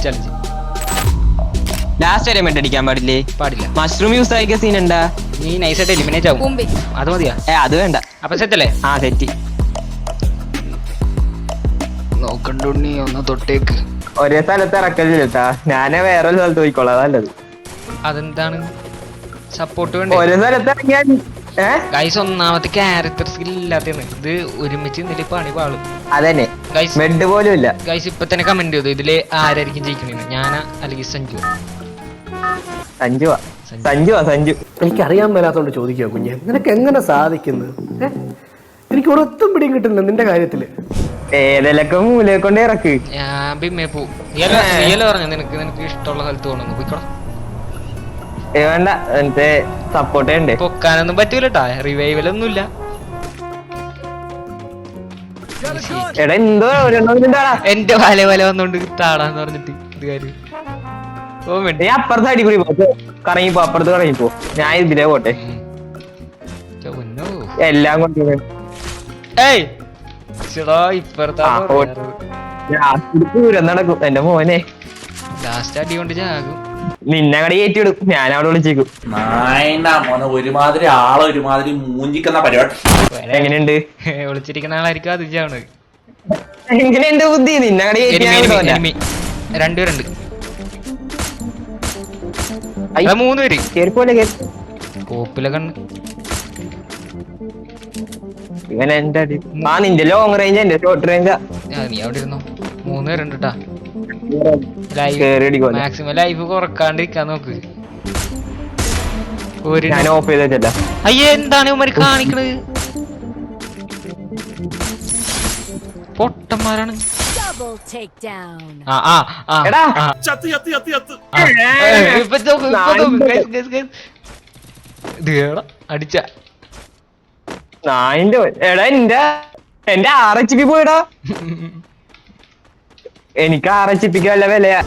Challenge last വരെ മെഡ് അടിക്കാൻ പാടില്ലേ? പാടില്ല. മഷ്റൂം യൂസ് ആക്കിയ സീൻ ഉണ്ടാ? നീ നൈസായിട്ട് എലിമിനേറ്റ് ആവും. അത് മതിയാ? അത് വേണ്ട. അപ്പൊ സെറ്റല്ലേ? ആ സെറ്റ്. നോക്കണ്ടുണ്ണി ഒന്ന് തൊട്ടേക്ക്. ഒരേ സ്ഥലത്ത് ഇറക്കല്ലേട്ടാ, ഞാനേ വേറെ സ്ഥലത്ത് പോയിക്കോളാം. നല്ലത്. അതെന്താണ് സപ്പോർട്ട് വേണ്ടേ? ഒരേ സ്ഥലത്ത് ഇറങ്ങിയാൽ ഗൈസ് ഒന്നാമത്തെ ക്യാരക്ടർ സ്കിൽ ഇല്ലാത്തതാണ്. ഇത് ഒരുമിച്ച് നിന്നിട്ട് പണി പാളും. അതന്നെ ഗൈസ് മെഡ് പോലും ഇല്ല. ഗൈസ് ഇപ്പൊ തന്നെ കമന്റ് ചെയ്തു ഇതില് ആരായിരിക്കും ജയിക്കണേന്ന്. ഞാനാ അല്ലെങ്കിൽ സഞ്ജു? സഞ്ജു. എനിക്കറിയാൻ മേലാത്തോണ്ട് ചോദിക്കുക കുഞ്ഞെ, നിനക്ക് എങ്ങനെ സാധിക്കുന്നു? എനിക്ക് ഒരൊത്തും പിടിയും കിട്ടുന്നില്ല നിന്റെ കാര്യത്തില്. ഏതെലൊക്കെ മൂലയെ കൊണ്ട് ഇറക്ക്. ഞാൻ ബിമ്മേ പോവും. പറഞ്ഞു നിനക്ക് ഇഷ്ടമുള്ള സ്ഥലത്ത് പോകണമെന്ന്. പോയിക്കോളാം. വേണ്ട, എന്നിട്ട് സപ്പോർട്ട് ചെയ്യണ്ടേ? പൊക്കാനൊന്നും പറ്റൂലട്ടാ, റിവൈവലൊന്നും ഇല്ല. എടാ എന്തോ എന്റെ വല വന്നോണ്ട് താടാന്ന് പറഞ്ഞിട്ട് ഇത് കാര്യം. നീ അപ്പുറത്ത് അടിപൊളി കറങ്ങിപ്പോ, അപ്പുറത്ത് കറങ്ങിപ്പോ. ഞാൻ ഇതിലേ പോട്ടെ. എല്ലാം കൊണ്ട് നടക്കും എന്റെ മോനെ. ലാസ്റ്റ് അടി കൊണ്ട് ചാകും. നിന്നെ കടി കയറ്റിവിടും, ഞാൻ അവിടെ വിളിച്ചേക്കും. ഒരുമാതിരി മൂഞ്ചിക്കുന്ന പരിപാടി. എങ്ങനെയുണ്ട്? വിളിച്ചിരിക്കുന്ന ആളായിരിക്കും അത് ചാവണത്. എങ്ങനെയുണ്ട് ബുദ്ധി? നിന്നെ കടി രണ്ടുപേരുണ്ട്. 3 പേര് കോപ്പിലെ കണ്ണ്. ഇവൻ എന്റെ അടി. നിന്റെ ലോങ് റേഞ്ച് എന്റെ ഷോർട്ട് റേഞ്ചാ. നീ അവിടെ ഇരുന്നോ. 3 പേരുണ്ട് കേട്ടാ. മാക്സിമം ലൈഫ് കുറക്കാണ്ടിരിക്കാൻ നോക്ക്. ഞാൻ ഓഫ് ചെയ്തല്ല. അയ്യേ എന്താണ് ഇവന്മാര് കാണിക്കണത്? പൊട്ടന്മാരാണ്. അടിച്ച എന്റെ 6 HP പോയിടാ. എനിക്ക് 6 HP വല്ല വിലയാ.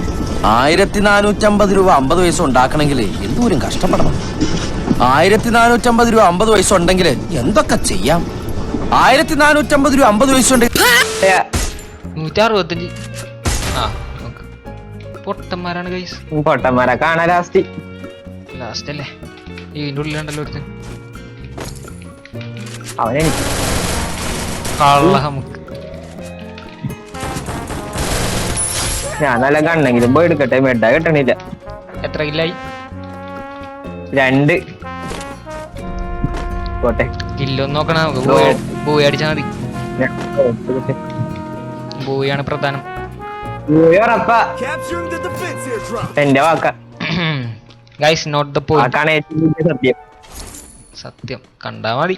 1450 രൂപ 50 പൈസ ഉണ്ടാക്കണമെങ്കിൽ എന്തോരം കഷ്ടപ്പെടണം. 1450 രൂപ 50 പൈസ ഉണ്ടെങ്കിൽ എന്തൊക്കെ ചെയ്യാം. 1450 രൂപ 50 പൈസ ഉണ്ടെങ്കിൽ 165. പൊട്ടന്മാരാണ് ഗൈസ്. പൊട്ടന്മാരെ കാണാ. ലാസ്റ്റ് അല്ലേ? ഇതിന്റെ ഉള്ളിലുണ്ടല്ലോ ഒരുത്തൻ. അവനെനിക്ക് ഞാൻ നല്ല കണ്ണെങ്കിലും പോയി എടുക്കട്ടെ. മെഡ കിട്ടണില്ല. എത്ര കില്ലായി? 2 പോട്ടെ. കില്ലൊന്നും നോക്കണ. ബൂയി അടിച്ചാ മതി. ബൂയാണ് പ്രധാനം. എന്റെ വാക്ക. Guys note the point. സത്യം സത്യം കണ്ടാ മതി.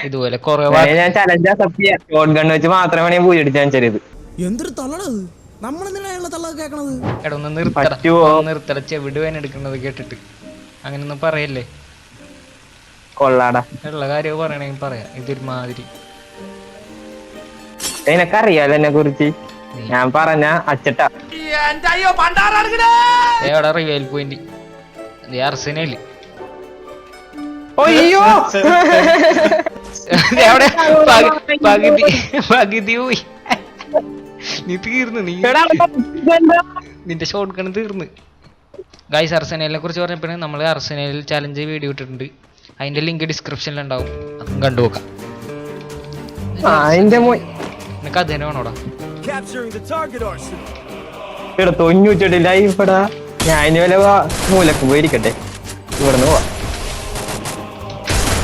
ഇതുപോലെ കൊറേ ഞാൻ ചലഞ്ചാ സത്യം. ഷോട്ട് ഗൺ വെച്ച് മാത്രമേ ഞാൻ പൂജ അടിച്ചാൻ ചെറിയത്. എന്തൊരു തള്ളണത്. എടൊന്ന് നിർത്തട ചെവിടുവേൻ എടുക്കുന്നത് കേട്ടിട്ട് അങ്ങനൊന്നും പറയല്ലേ. കൊള്ളാടാ. ഉള്ള കാര്യം പറയണെങ്കിൽ പറയാം. ഇതൊരു മാതിരി നിനക്കറിയാലോ എന്നെ കുറിച്ച്. ഞാൻ പറഞ്ഞ അച്ചട്ടാ. എവിടെ റിവൈൽ പോയിന്റ്? അർസനല്. അയ്യോ പകുതി പോയി. നീ തീർന്നു. നിന്റെ ഷോട്ട് ഗൺ തീർന്ന്. ഗൈസ് അർസനലിനെ കുറിച്ച് പറഞ്ഞപ്പോഴേ നമ്മള് അർസനലിൽ ചാലഞ്ച് വീഡിയോ ഇട്ടിട്ടുണ്ട്. അതിന്റെ ലിങ്ക് ഡിസ്ക്രിപ്ഷനിൽ ഉണ്ടാവും. അതും കണ്ടുനോക്കാം. നിനക്ക് അത് തന്നെ വേണോടാ? 98 ലൈഫടാ. ഞാൻ വല്ല മൂലക്ക് പോയിരിക്കട്ടെ. ഇവിടുന്ന് പോവാ.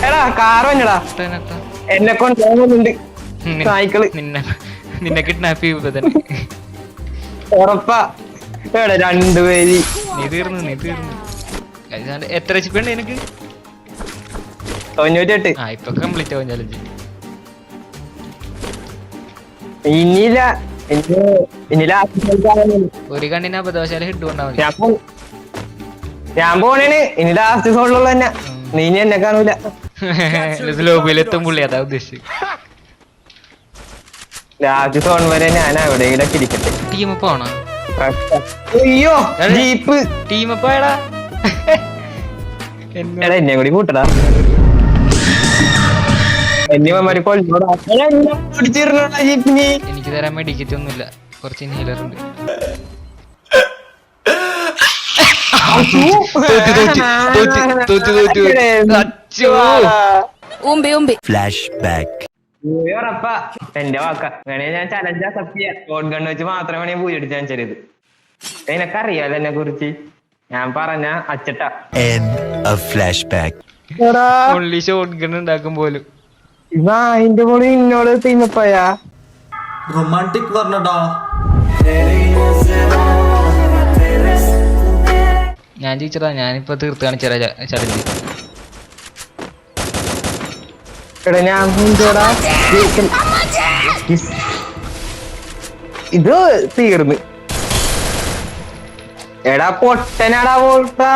എടാ കാറ് വന്നടാ. എന്നെ കൊണ്ട് പോകുന്നുണ്ട് സൈക്കിള്. നിന്നെ കിഡ്നാപ്പ് ചെയ്യുമ്പോ തന്നെ ഉറപ്പാ. എടാ 2 പേര്. നീ തീർന്നു. എത്ര HP ഉണ്ട് എനിക്ക്? 98. ഇപ്പൊ കംപ്ലീറ്റ് ആവും ചലഞ്ച്. ഇനിയില്ല. ഒരു കണ്ണിന് അബദ്ധവശാല ഹെഡ് കൊണ്ടാ മതി. ഞാൻ പോണേന്. ഇനി ലാസ്റ്റ് സോണിലുള്ള തന്നെ. നീ എന്നെ കാണൂല. ലോബിയിലെത്തും പുള്ളി. അതാ ഉദ്ദേശിച്ചത്. ലാസ്റ്റ് സോൺ വരെ ഞാൻ എവിടെയെങ്കിലും ഇരിക്കട്ടെ. ടീം പോണോ? അയ്യോ ജീപ്പ്. ടീം പോയടാ. എന്നെ കൂടി കൂട്ടടാ. എനിക്ക് തരാൻ മെഡിക്കറ്റ് ഒന്നുമില്ല. കുറച്ച് ഇൻഹേലർ ഉണ്ട്. Flash back. ഉറപ്പാ എന്റെ വാക്ക വേണേ ഞാൻ ചലഞ്ച് അക്സെപ്റ്റ് ചെയ്യാം. ഷോട്ട് ഗൺ വെച്ച് മാത്രമേ ഞാൻ പൂജ അടിച്ചാൻ ചെറിയത്. നിനക്കറിയാലോ എന്നെ കുറിച്ച്. ഞാൻ പറഞ്ഞ അച്ചട്ടാ. Flashback. Only shotgun ഉണ്ടാക്കും പോലും. അതിന്റെ കൂടെ ഇന്നോട് തീമപ്പോയാ റൊമാൻറ്റിക് പറഞ്ഞടാ. ഞാൻ ജയിച്ചടാ. ഞാനിപ്പോ തീർത്ത് കാണിച്ചതാ ചലഞ്ച്. എടാ ഞാൻ ഇത് തീർന്ന്. എടാ പൊട്ടനാടാ പോട്ടാ.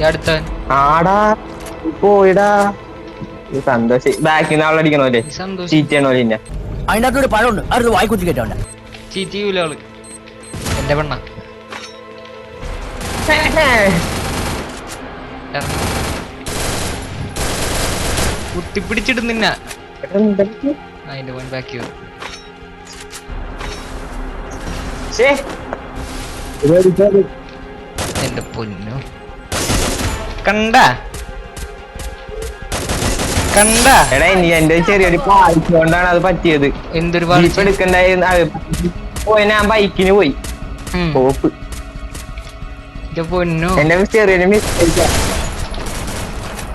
അടുത്ത ആടാ പോയിടാ. സന്തോഷം ബാക്കിൽ നിന്ന് അവളടിക്കണോല്ലേ സന്തോഷം. ചീറ്റ് ചെയ്യണോല്ലേ ഇന്നെ. അതിനകത്തൊരു പഴമുണ്ട്, അത് വായിക്കുത്തി കേട്ടോണ്ട. ചീറ്റ് ചെയ്യൂല അവള്. എന്റെ പെണ്ണ കുത്തിപ്പിടിച്ചിട്ട് നിന്ന അതിന്റെ പോയിന്റ് ബാക്കി എന്റെ പൊന്നു. കണ്ട എടാ ഇനി എന്റെ ചെറിയൊരു പാഴ്ച കൊണ്ടാണ് അത് പറ്റിയത്. എന്തൊരു ജീപ്പ് എടുക്കണ്ടായിരുന്നു. പോയി ഞാൻ ബൈക്കിന് പോയി. പോപ്പ് പൊന്നു. എന്റെ ചെറിയൊരു മിസ്റ്റേക്ക്.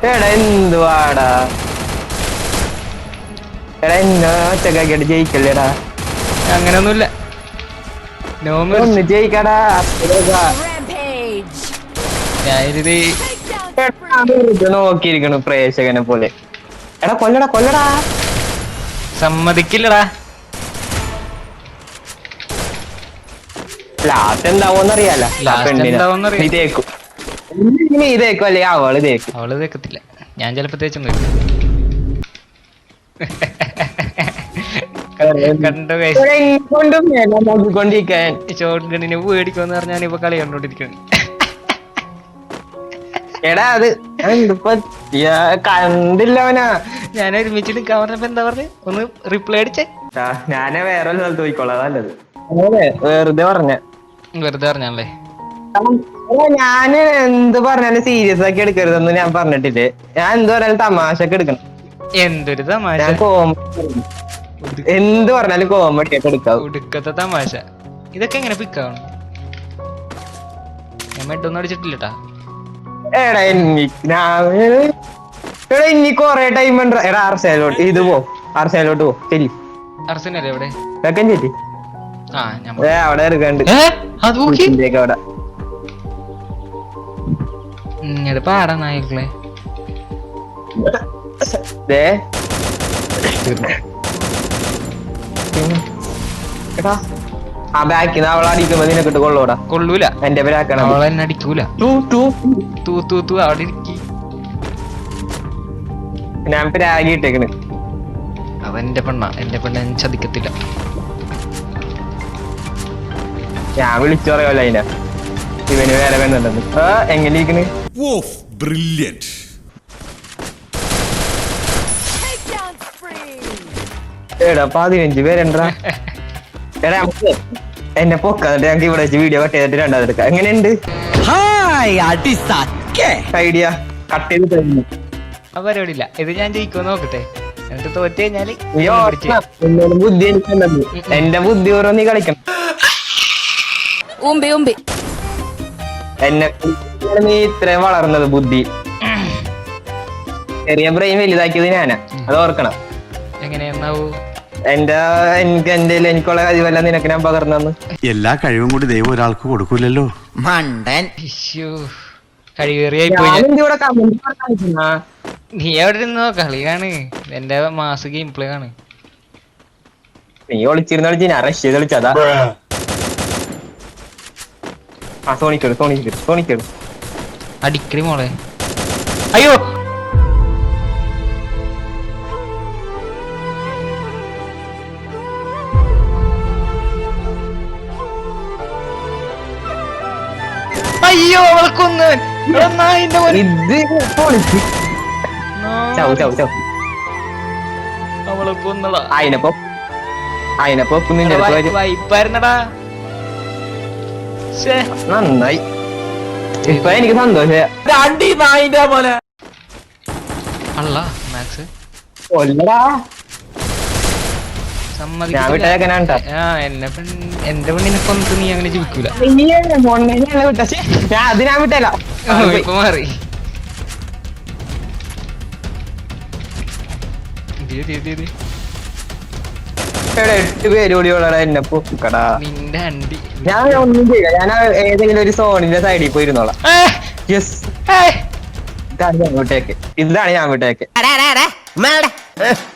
എടാ എന്തുവാടാ. എടാ എന്നെ ഒറ്റക്കാക്കിട്ട് ജയിക്കല്ലേടാ. അങ്ങനൊന്നുമില്ല. ഒന്ന് ജയിക്കടാ. നോക്കിയിരിക്കണു പ്രേക്ഷകനെ പോലെ. എടാ കൊല്ലടാ കൊല്ലടാ. സമ്മതിക്കില്ലടാ. ലാസ്റ്റ് എന്താവോന്നറിയാലോ. എന്താവോന്നറിയാം. ഇതേക്കും ഇതേക്കും അല്ലേ അവള് തേക്കും. അവള് തേക്കത്തില്ല. ഞാൻ ചിലപ്പോ തേച്ചൊന്നും ഇല്ല. കണ്ടോ കൊണ്ടിരിക്കാൻ ഷോട്ട് ഗണ്ണിന് പേടിക്കുമെന്ന് പറഞ്ഞാൽ ഇപ്പൊ കളി കണ്ടോണ്ടിരിക്കുന്നു. എടാ അത് കണ്ടില്ലവനാ. ഞാൻ ഒരുമിച്ച് നിൽക്കാൻ പറഞ്ഞപ്പോ എന്താ പറഞ്ഞു? ഒന്ന് റിപ്ലൈ അടിച്ചേ. ഞാനേ വേറെ സ്ഥലത്ത് പോയിക്കോളാം. നല്ലത് വെറുതെ വെറുതെ പറഞ്ഞാലേ. ഞാന് എന്ത് പറഞ്ഞാലും സീരിയസ് ആക്കി എടുക്കരുതെന്ന് ഞാൻ പറഞ്ഞിട്ടില്ലേ. ഞാൻ എന്ത് പറഞ്ഞാലും തമാശക്ക് എടുക്കണം. എന്തൊരു തമാശ. എന്ത് പറഞ്ഞാലും കോമഡി ഒക്കെ എടുക്കാം. ഒടുക്കത്തെ തമാശ. ഇതൊക്കെ എങ്ങനെ പിക്കാവണം? ഞാൻ മെഡൊന്നും അടിച്ചിട്ടില്ലട്ടാ. എടാ ഇനി കൊറേ ടൈം ഉണ്ട്. എടാ ആർസേലോട്ട് ഇത് ആർസേലോട്ട് പോ. ചെല്ലി അർസനല്ലേ എവിടെ? വെക്കൻ ചെല്ലി. അവിടെ എടുക്കണ്ട് അവിടെ. ഇങ്ങോട്ട് പാടാ നായകളെ. ആ ബാക്കിന്ന് അവളെ അടിക്കുമ്പോ നിനക്കിട്ട് കൊള്ളൂടാ. കൊള്ളൂല. എന്റെ പേരാക്കണം. അവളെന്നെ അടിക്കൂല. അവിടെ ഇരിക്കി. ഞാൻ രാഗി ഇട്ടേക്കണ്. അവന്റെ പെണ്ണ. എന്റെ പെണ്ണ ചതിക്കത്തില്ല. ഞാൻ വിളിച്ചു പറയല്ലോ അതിനെ. ഇവന് വേറെ പെണ്ണുണ്ടെന്ന്. എങ്ങനെ ഇരിക്കണ്? എടാ 15 പേരെണ്ടാ. എടാ നമുക്ക് എന്നെ പൊക്കാന്നിട്ട് ഞങ്ങൾക്ക് ഇവിടെ വെച്ച് വീഡിയോ കട്ട് ചെയ്തിട്ട് രണ്ടാമത് എടുക്കാം. എങ്ങനെയുണ്ട് ഐഡിയ? കട്ട് ചെയ്ത് തരുന്നു. ആ പരിപാടിയില്ല. ഇത് ഞാൻ ജയിക്കുമെന്ന് നോക്കട്ടെ. എന്നിട്ട് തോറ്റ് കഴിഞ്ഞാല് ബുദ്ധി എനിക്കുണ്ടെന്ന്. എന്റെ ബുദ്ധി ഓരോ നീ കളിക്കണം. എന്നെ നീ ഇത്രയും വളർന്നത് ബുദ്ധി. ചെറിയ ബ്രെയിൻ വലുതാക്കിയത് ഞാനാ. അത് ഓർക്കണം. എങ്ങനെയാണാവൂ? എനിക്കുള്ള കഴിവല്ല നിനക്ക് ഞാൻ പകർന്നു. എല്ലാ കഴിവും കൂടി ദൈവം ഒരാൾക്ക് കൊടുക്കൂലല്ലോ. മണ്ടൻ. കഴിവേറിയായി പോയി. നീ എവിടെ ഇരുന്നോ? കളിയാണ്. എന്റെ മാസ് ഗെയിം പ്ലേ ആണ്. നീ ഒളിച്ചിരുന്ന കളിച്ച് ഞാൻ റഷ് ചെയ്ത് കളിച്ചതാ. ആ സോണിക്കേട് അടിക്കടി മോളെ. അയ്യോ അയ്യോ അവളെ കൊന്ന്. ഇത് പൊളിച്ച് അവളെ കൊന്നടാ. അതിനപ്പോ വൈപ്പായിരുന്നടാ. നന്നായി. ഇപ്പൊ എനിക്ക് സന്തോഷം. അടി നായിന്റെ പോലെ. അല്ല മാക്സ് കൊല്ലടാ ഞാൻ വിട്ടേക്കനാണ്ടാ. എന്റെ പെണ്ണിനെ കൊന്നിട്ട് നീ അങ്ങനെ ജീവിക്കൂല. ഞാൻ അത് ഞാൻ വിട്ടേല. ഇപ്പൊ മാറി. എടാ 8 പേര് കൂടിയോളടാ എന്നെ പൊക്കടാ. നിന്റെ അണ്ടി. ഞാൻ ഒന്നും ചെയ്യില്ല. ഞാൻ ഏതെങ്കിലും ഒരു സോണിന്റെ സൈഡിൽ പോയി ഇരുന്നോളാം. യെസ് ഇതാണ് ഞാൻ വിട്ടേക്ക്. ഇതാണ് ഞാൻ വിട്ടേക്ക്.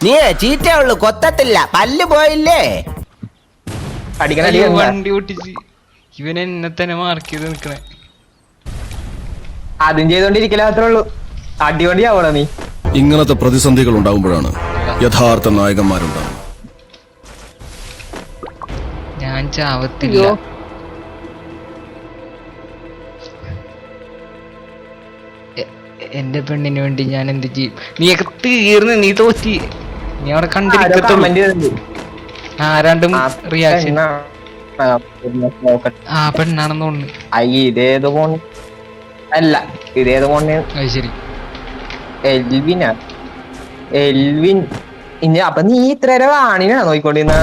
നീ ചീറ്റേ ഉള്ളു, കൊത്തത്തില്ല, പല്ല് പോയില്ലേ. അടിക്കണ അയ്യോ, അടി വണ്ടി ഓട്ടിച്ച് ഇവൻ എന്നെ തന്നെ മാർക്ക് ചെയ്ത് നിക്കണേ. അതും ചെയ്തോണ്ടിരിക്കല അത്രേ ഉള്ളൂ. അടിപൊളി ആവണോ നീ. ഇങ്ങനത്തെ പ്രതിസന്ധികൾ ഉണ്ടാകുമ്പോഴാണ് യഥാർത്ഥ നായകന്മാരുണ്ടാകും. ഞാൻ ചാവത്തില്ല. എന്റെ പെണ്ണിന് വേണ്ടി ഞാൻ എന്ത് ചെയ്യും? നീയൊക്കെ തീർന്ന്, നീ തോറ്റി. നീ അവിടെ കണ്ടിരിക്കത്തുള്ളൂ. രണ്ടും റിയാക്ഷൻ. ആ പെണ്ണാണെന്ന് തോന്നുന്നു. ഇതേത് ഫോൺ അല്ല, ഇതേത് ഫോണ്? അത് ശരി. എൽവിനാ? എൽവിൻ. ഇനി അപ്പൊ നീ ഇത്ര വാണിനാ നോക്കിക്കൊണ്ടിരുന്ന?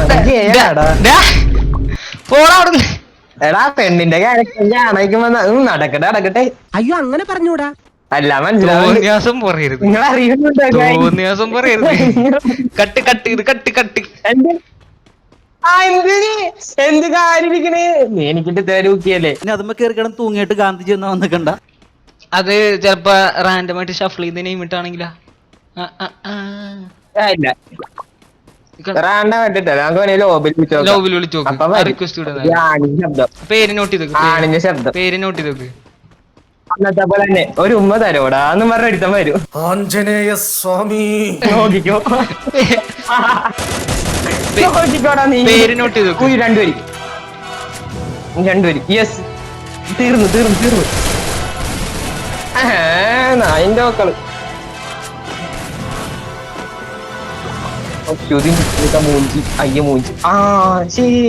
എടാ പെണ്ണിന്റെ കാണിക്കുമ്പോ നടക്കട്ടെ നടക്കട്ടെ. അയ്യോ അങ്ങനെ പറഞ്ഞൂടാ. അല്ല മനസ്സിലാവും. തോന്നിയാസം പറയരുത്, നിങ്ങൾ അറിയുന്നുണ്ടോ? തോന്നിയാസം പറയരുത്. കട്ട് കട്ട് ഇത് കട്ട് കട്ട്. എന്ത് കാര്യിരിക്കണേ നീ എനിക്കിട്ട് തരൂക്കിയല്ലേ. അതുമ്പോ കയറി കിടന്ന് തൂങ്ങിയിട്ട് ഗാന്ധിജി ഒന്നും വന്നിക്കണ്ട. അത് ചെലപ്പോ റാൻഡമായിട്ട് ഷഫിൾ ചെയ്ത് നെയിം ഇട്ടാണെങ്കിലാ. ഇല്ല ലോബിൽ വിളിച്ചു റിക്വസ്റ്റ് പേര് നോട്ട് ചെയ്ത് ആണിന്റെ ശബ്ദം പേര് നോട്ട് ചെയ്ത് അന്നത്തെ പോലെ തന്നെ ഒരു ഉമ്മ തരോടാ എന്ന് പറഞ്ഞ എടുത്താൻ വരും. ആഞ്ജനേയ സ്വാമി നോക്കിക്കോ നോക്കിക്കോടാ നീ. പേര് നോട്ട് ചെയ്ത് രണ്ടുപേരും യെസ്. തീർന്നു തീർന്നു തീർന്നു. നായിന്റെ മക്കള് മൂഞ്ചി. അയ്യ മൂഞ്ചി. ആ ശരി.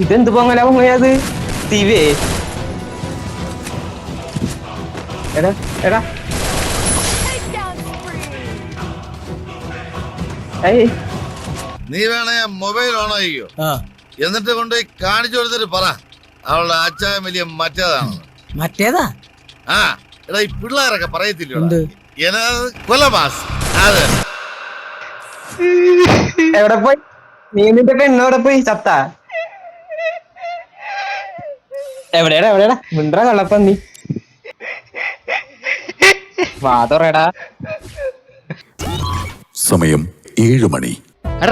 ഇതെന്ത് പൊങ്ങലാ പൊങ്ങയത് തീവേ. എടാ എടാ നീ വേണേ മൊബൈൽ ഓൺ ആയിക്കോ, എന്നിട്ട് കൊണ്ടുപോയി കാണിച്ചു കൊടുത്തിട്ട് പറ അവളുടെ അച്ചായം വലിയ മറ്റേതാണ്. മറ്റേതാ? ആ എടാ ഈ പിള്ളേരൊക്കെ പറയത്തില്ല കൊലമാസ്. അതെ എവിടെ പോയി നീ? നിന്റെ പെണ്ണെവിടെ പോയി? ചത്ത? എവിടെയാടാ എവിടെയാടാ? മിണ്ടാ കള്ളപ്പം നീ വാതറടാ. സമയം 7 മണി.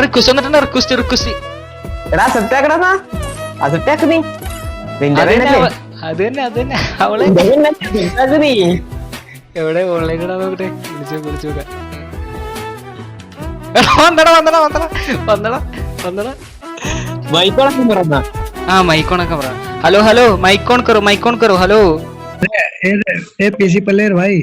റിക്വസ്റ്റ് വന്നിട്ടുണ്ട്. റിക്വസ്റ്റ് എടാ സെറ്റാക്കടാ. അസെറ്റാക്ക് നീ. നിന്റെ അത് തന്നെ അവളെ നീ എവിടെ ഓൺലൈൻ ഇടാൻ നോക്കട്ടെ. വിളിച്ചോക്കാം. വന്നടാ. हाँ माइक ऑन कर हेलो हेलो माइक ऑन करो हेलो ए पीसी प्लेयर भाई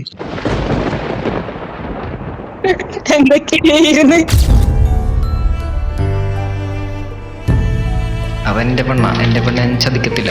അവൻ എന്റെ പെണ്ണ ഞാൻ ചതിക്കത്തില്ല.